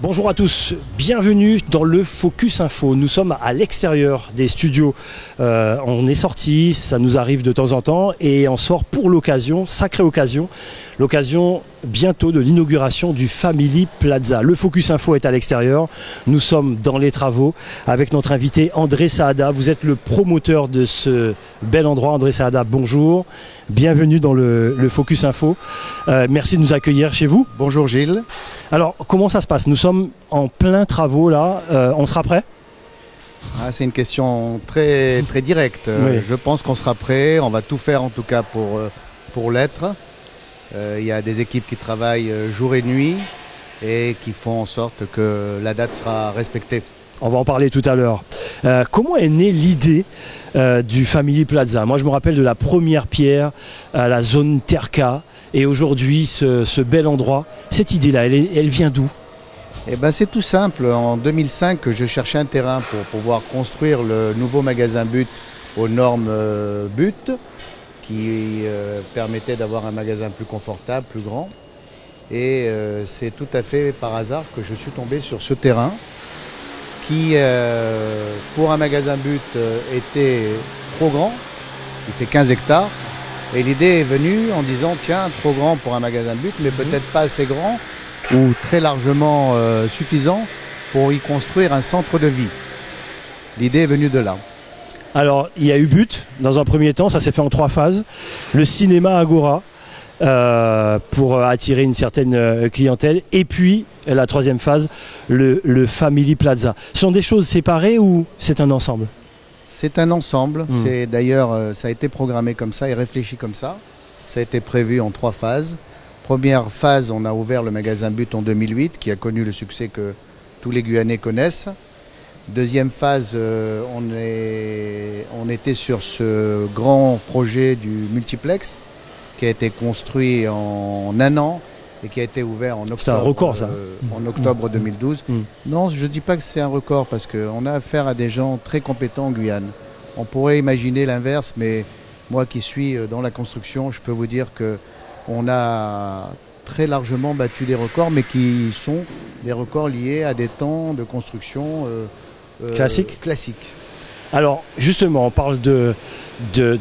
Bonjour à tous, bienvenue dans le Focus Info. Nous sommes à l'extérieur des studios. On est sorti, ça nous arrive de temps en temps et on sort pour l'occasion, sacrée occasion, l'occasion bientôt de l'inauguration du Family Plaza. Le Focus Info est à l'extérieur, nous sommes dans les travaux avec notre invité André Saada. Vous êtes le promoteur de ce bel endroit. André Saada, bonjour, bienvenue dans le Focus Info. Merci de nous accueillir chez vous. Bonjour Gilles. Alors, comment ça se passe? Nous sommes en plein travaux là, on sera prêt? C'est une question très directe. Oui. Je pense qu'on sera prêt, on va tout faire en tout cas pour l'être. Il y a des équipes qui travaillent jour et nuit et qui font en sorte que la date sera respectée. On va en parler tout à l'heure. Comment est née l'idée du Family Plaza? Moi, je me rappelle de la première pierre à la zone Terca et aujourd'hui, ce bel endroit. Cette idée-là, elle vient d'où? C'est tout simple. En 2005, je cherchais un terrain pour pouvoir construire le nouveau magasin But aux normes But, qui permettait d'avoir un magasin plus confortable, plus grand. Et c'est tout à fait par hasard que je suis tombé sur ce terrain qui, pour un magasin But, était trop grand. Il fait 15 hectares. Et l'idée est venue en disant, tiens, trop grand pour un magasin But, mais peut-être pas assez grand ou très largement suffisant pour y construire un centre de vie. L'idée est venue de là. Alors, il y a eu But dans un premier temps, ça s'est fait en 3 phases. Le cinéma Agora pour attirer une certaine clientèle. Et puis, la 3e phase, le Family Plaza. Ce sont des choses séparées ou c'est un ensemble? C'est un ensemble. C'est d'ailleurs, ça a été programmé comme ça et réfléchi comme ça. Ça a été prévu en 3 phases. Première phase, on a ouvert le magasin But en 2008, qui a connu le succès que tous les Guyanais connaissent. Deuxième phase, on était sur ce grand projet du multiplex, qui a été construit en 1 an et qui a été ouvert en octobre. C'est un record, ça. En octobre 2012. Non, je ne dis pas que c'est un record, parce qu'on a affaire à des gens très compétents en Guyane. On pourrait imaginer l'inverse, mais moi qui suis dans la construction, je peux vous dire que on a très largement battu des records, mais qui sont des records liés à des temps de construction classiques. Alors, justement, on parle de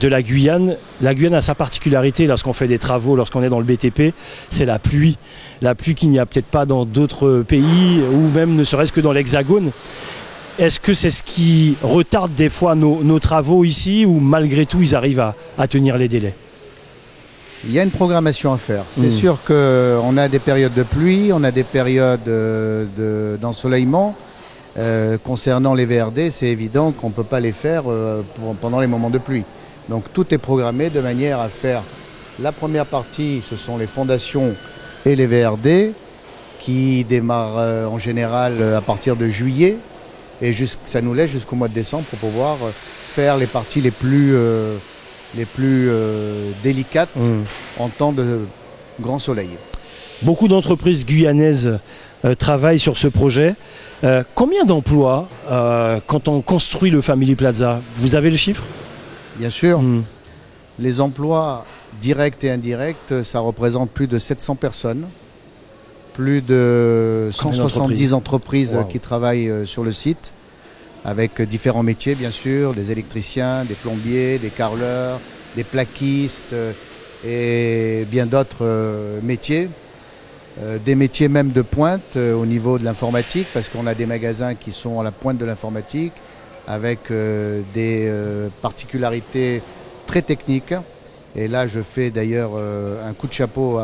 la Guyane. La Guyane a sa particularité lorsqu'on fait des travaux, lorsqu'on est dans le BTP, c'est la pluie. La pluie qu'il n'y a peut-être pas dans d'autres pays, ou même ne serait-ce que dans l'Hexagone. Est-ce que c'est ce qui retarde des fois nos travaux ici, ou malgré tout, ils arrivent à tenir les délais? Il y a une programmation à faire. C'est sûr qu'on a des périodes de pluie, on a des périodes d'ensoleillement. Concernant les VRD, c'est évident qu'on ne peut pas les faire pendant les moments de pluie. Donc tout est programmé de manière à faire la première partie, ce sont les fondations et les VRD, qui démarrent en général à partir de juillet, et ça nous laisse jusqu'au mois de décembre pour pouvoir faire les parties les plus délicates en temps de grand soleil. Beaucoup d'entreprises guyanaises travaillent sur ce projet. Combien d'emplois quand on construit le Family Plaza? Vous avez le chiffre? Bien sûr. Les emplois directs et indirects, ça représente plus de 700 personnes. Plus de 170 entreprises qui travaillent sur le site, avec différents métiers bien sûr, des électriciens, des plombiers, des carreleurs, des plaquistes et bien d'autres métiers. Des métiers même de pointe au niveau de l'informatique, parce qu'on a des magasins qui sont à la pointe de l'informatique, avec des particularités très techniques. Et là, je fais d'ailleurs un coup de chapeau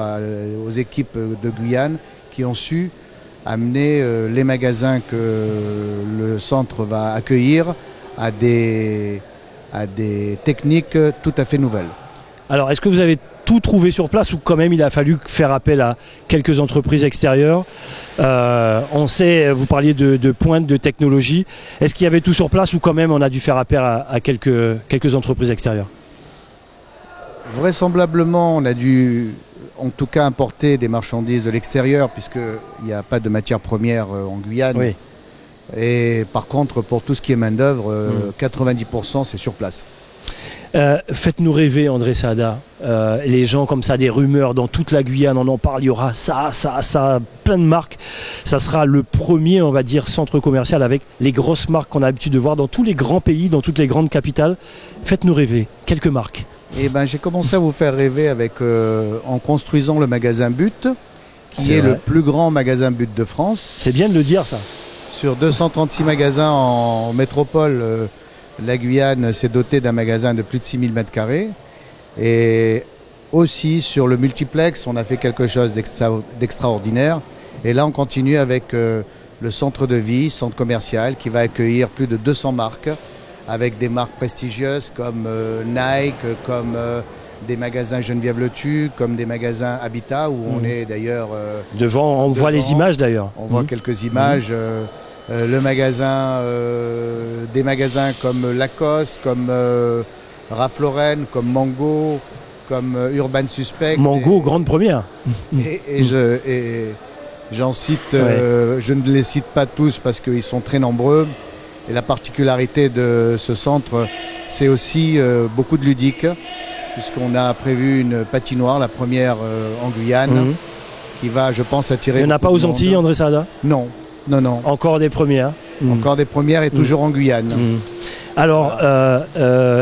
aux équipes de Guyane qui ont su amener les magasins que le centre va accueillir à des techniques tout à fait nouvelles. Alors, est-ce que vous avez tout trouvé sur place ou quand même il a fallu faire appel à quelques entreprises extérieures? On sait, vous parliez de pointe de technologie. Est-ce qu'il y avait tout sur place ou quand même on a dû faire appel à quelques entreprises extérieures? Vraisemblablement, on a dû en tout cas importer des marchandises de l'extérieur, puisqu'il n'y a pas de matières premières en Guyane. Oui. Et par contre, pour tout ce qui est main-d'œuvre, 90% c'est sur place. Faites-nous rêver, André Saada. Les gens comme ça, des rumeurs dans toute la Guyane, on en parle, il y aura ça, plein de marques. Ça sera le premier, on va dire, centre commercial avec les grosses marques qu'on a l'habitude de voir dans tous les grands pays, dans toutes les grandes capitales. Faites-nous rêver, quelques marques. Eh ben, j'ai commencé à vous faire rêver en construisant le magasin But, qui est le plus grand magasin But de France. C'est bien de le dire, ça. Sur 236 magasins en métropole, la Guyane s'est dotée d'un magasin de plus de 6000 m². Et aussi sur le multiplex, on a fait quelque chose d'extraordinaire. Et là, on continue avec le centre de vie, centre commercial, qui va accueillir plus de 200 marques, avec des marques prestigieuses comme Nike, comme des magasins Geneviève Le Tue, comme des magasins Habitat, où on est d'ailleurs... devant, on voit les images d'ailleurs. On voit quelques images. Le magasin, des magasins comme Lacoste, comme Ralph Lauren, comme Mango, comme Urban Suspect. Mango, grande première. Et j'en cite, je ne les cite pas tous parce qu'ils sont très nombreux. Et la particularité de ce centre, c'est aussi beaucoup de ludique, puisqu'on a prévu une patinoire, la première en Guyane, qui va, je pense, attirer... Il n'y en a pas aux Antilles, André Saada? Non, non, non. Encore des premières. Encore des premières et toujours en Guyane. Alors,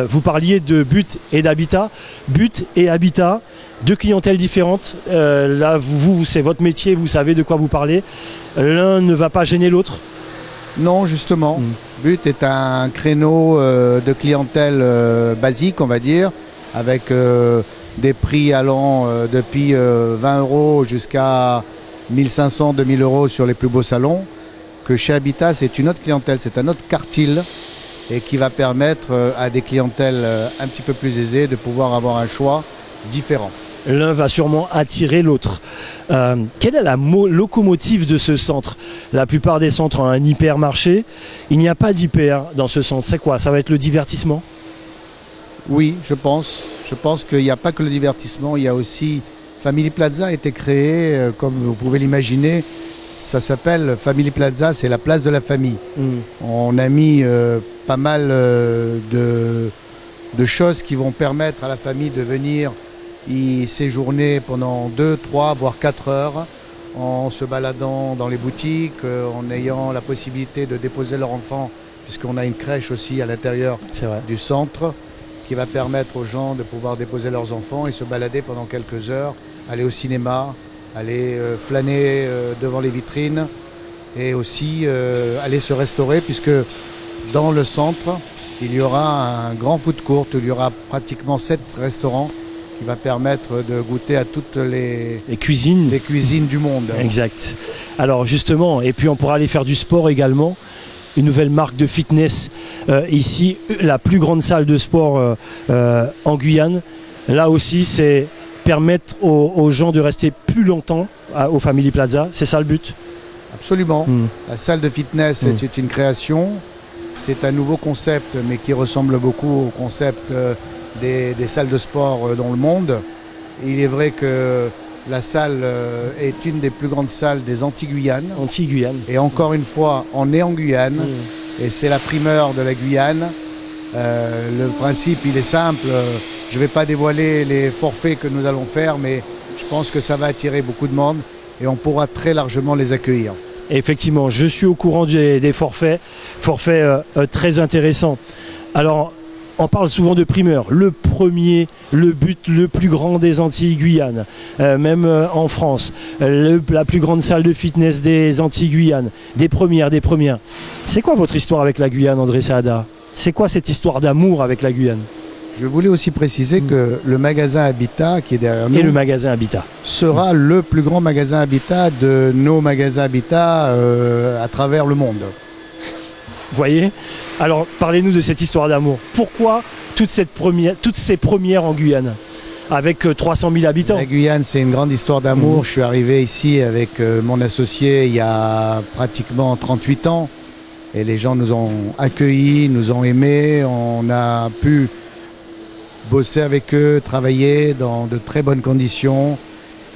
vous parliez de But et d'Habitat. But et Habitat, deux clientèles différentes. Là, vous c'est votre métier, vous savez de quoi vous parlez. L'un ne va pas gêner l'autre? Non, justement. But est un créneau de clientèle basique, on va dire, avec des prix allant depuis 20 € jusqu'à 1500, 2000 € sur les plus beaux salons. Que chez Habitat, c'est une autre clientèle, c'est un autre quartile, et qui va permettre à des clientèles un petit peu plus aisées de pouvoir avoir un choix différent. L'un va sûrement attirer l'autre. Quelle est la locomotive de ce centre? La plupart des centres ont un hypermarché. Il n'y a pas d'hyper dans ce centre. C'est quoi? Ça va être le divertissement? Oui, je pense. Je pense qu'il n'y a pas que le divertissement. Il y a aussi... Family Plaza a été créé, comme vous pouvez l'imaginer. Ça s'appelle Family Plaza, c'est la place de la famille. On a mis pas mal de choses qui vont permettre à la famille de venir y séjourner pendant 2, 3, voire 4 heures en se baladant dans les boutiques, en ayant la possibilité de déposer leur enfant, puisqu'on a une crèche aussi à l'intérieur du centre qui va permettre aux gens de pouvoir déposer leurs enfants et se balader pendant quelques heures, aller au cinéma, aller flâner devant les vitrines et aussi aller se restaurer, puisque dans le centre, il y aura un grand food court, il y aura pratiquement 7 restaurants qui va permettre de goûter à toutes les cuisines du monde. Exact. Alors justement, et puis on pourra aller faire du sport également. Une nouvelle marque de fitness ici, la plus grande salle de sport en Guyane. Là aussi, c'est permettre aux gens de rester plus longtemps au Family Plaza. C'est ça le but? Absolument. La salle de fitness, c'est une création. C'est un nouveau concept, mais qui ressemble beaucoup au concept des salles de sport dans le monde. Et il est vrai que la salle est une des plus grandes salles des Antilles-Guyane. Antilles-Guyane. Et encore une fois, on est en Guyane. Et c'est la primeur de la Guyane. Le principe, il est simple. Je ne vais pas dévoiler les forfaits que nous allons faire, mais je pense que ça va attirer beaucoup de monde et on pourra très largement les accueillir. Effectivement, je suis au courant des forfaits très intéressants. Alors, on parle souvent de primeur. Le premier, le but le plus grand des Antilles-Guyane, même en France. La plus grande salle de fitness des Antilles-Guyane. Des premières. C'est quoi votre histoire avec la Guyane, André Saada? C'est quoi cette histoire d'amour avec la Guyane? Je voulais aussi préciser que le magasin Habitat, qui est derrière nous, et le magasin Habitat sera le plus grand magasin Habitat de nos magasins Habitat à travers le monde. Vous voyez? Alors, parlez-nous de cette histoire d'amour. Pourquoi toutes ces premières en Guyane, avec 300 000 habitants? La Guyane, c'est une grande histoire d'amour. Je suis arrivé ici avec mon associé il y a pratiquement 38 ans. Et les gens nous ont accueillis, nous ont aimés. On a pu bosser avec eux, travailler dans de très bonnes conditions.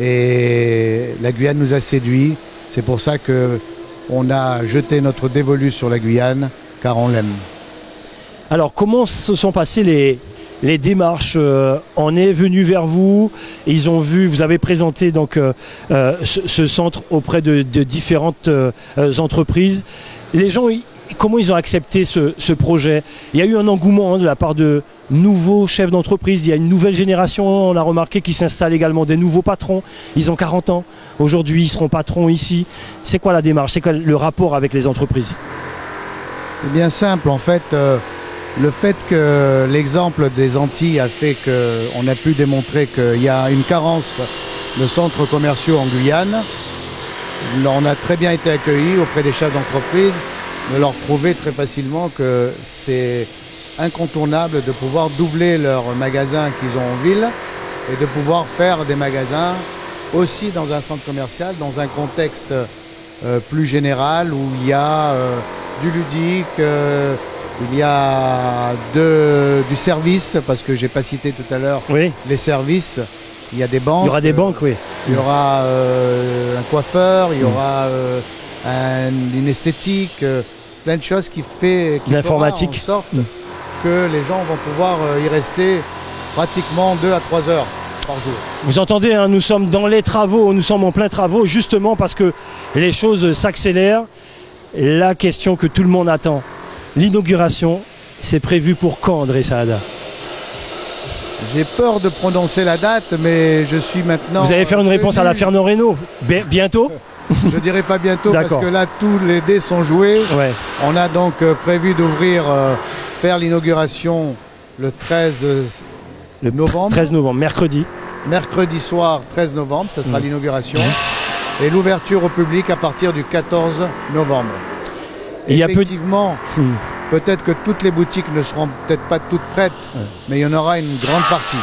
Et la Guyane nous a séduits. C'est pour ça qu'on a jeté notre dévolu sur la Guyane, car on l'aime. Alors, comment se sont passées les démarches en est venu vers vous. Ils ont vu, vous avez présenté donc ce centre auprès de différentes entreprises. Les gens, comment ils ont accepté ce projet? Il y a eu un engouement de la part de nouveaux chefs d'entreprise. Il y a une nouvelle génération, on l'a remarqué, qui s'installe également, des nouveaux patrons. Ils ont 40 ans. Aujourd'hui, ils seront patrons ici. C'est quoi la démarche? C'est quoi le rapport avec les entreprises? C'est bien simple. En fait, le fait que l'exemple des Antilles a fait qu'on a pu démontrer qu'il y a une carence de centres commerciaux en Guyane, on a très bien été accueillis auprès des chefs d'entreprise, de leur prouver très facilement que c'est incontournable de pouvoir doubler leurs magasins qu'ils ont en ville et de pouvoir faire des magasins aussi dans un centre commercial, dans un contexte plus général où il y a du ludique, il y a du service, parce que j'ai pas cité tout à l'heure les services. Il y a des banques. Il y aura des banques, oui. Il y aura un coiffeur, il y aura une esthétique, plein de choses qui l'informatique, fera en sorte que les gens vont pouvoir y rester pratiquement 2 à 3 heures par jour. Vous entendez, hein, nous sommes dans les travaux, nous sommes en plein travaux, justement parce que les choses s'accélèrent. La question que tout le monde attend, l'inauguration, c'est prévu pour quand, André Saada? J'ai peur de prononcer la date, mais je suis maintenant... Vous allez faire une réponse à la Fernand Reynaud bientôt? Je ne dirai pas bientôt parce que là, tous les dés sont joués. Ouais. On a donc prévu d'ouvrir, faire l'inauguration le 13 novembre. 13 novembre, mercredi. Mercredi soir, 13 novembre, ça sera l'inauguration. Et l'ouverture au public à partir du 14 novembre. Et effectivement, peut-être que toutes les boutiques ne seront peut-être pas toutes prêtes, mais il y en aura une grande partie.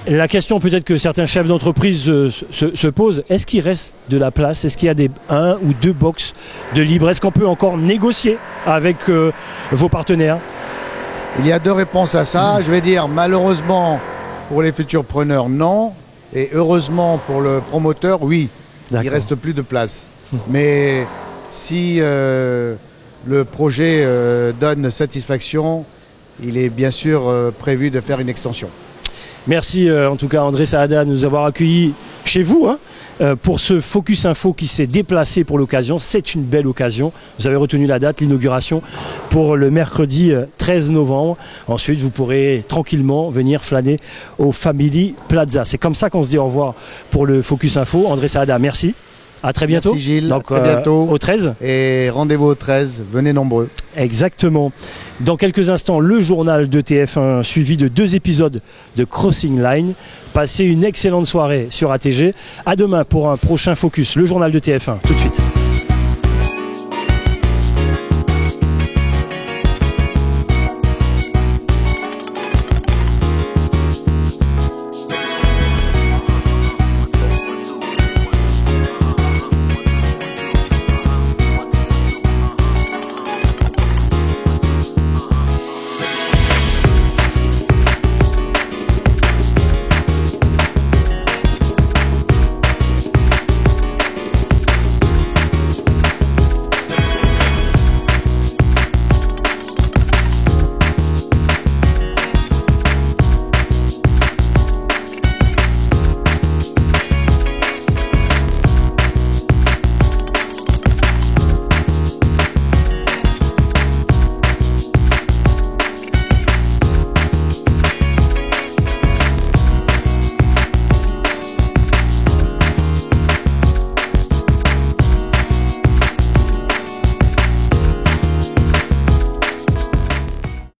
La question peut-être que certains chefs d'entreprise se posent, est-ce qu'il reste de la place? Est-ce qu'il y a un ou deux box de libre? Est-ce qu'on peut encore négocier avec vos partenaires? Il y a deux réponses à ça. Je vais dire malheureusement pour les futurs preneurs, non. Et heureusement pour le promoteur, oui. Il ne reste plus de place. Mais si le projet donne satisfaction, il est bien sûr prévu de faire une extension. Merci en tout cas André Saada de nous avoir accueillis chez vous pour ce Focus Info qui s'est déplacé pour l'occasion. C'est une belle occasion. Vous avez retenu la date, l'inauguration pour le mercredi 13 novembre. Ensuite, vous pourrez tranquillement venir flâner au Family Plaza. C'est comme ça qu'on se dit au revoir pour le Focus Info. André Saada, merci. À très bientôt. Merci Gilles, donc, à très bientôt. Au 13. Et rendez-vous au 13, venez nombreux. Exactement. Dans quelques instants, le journal de TF1 suivi de 2 épisodes de Crossing Line. Passez une excellente soirée sur ATG. À demain pour un prochain Focus, le journal de TF1. Tout de suite.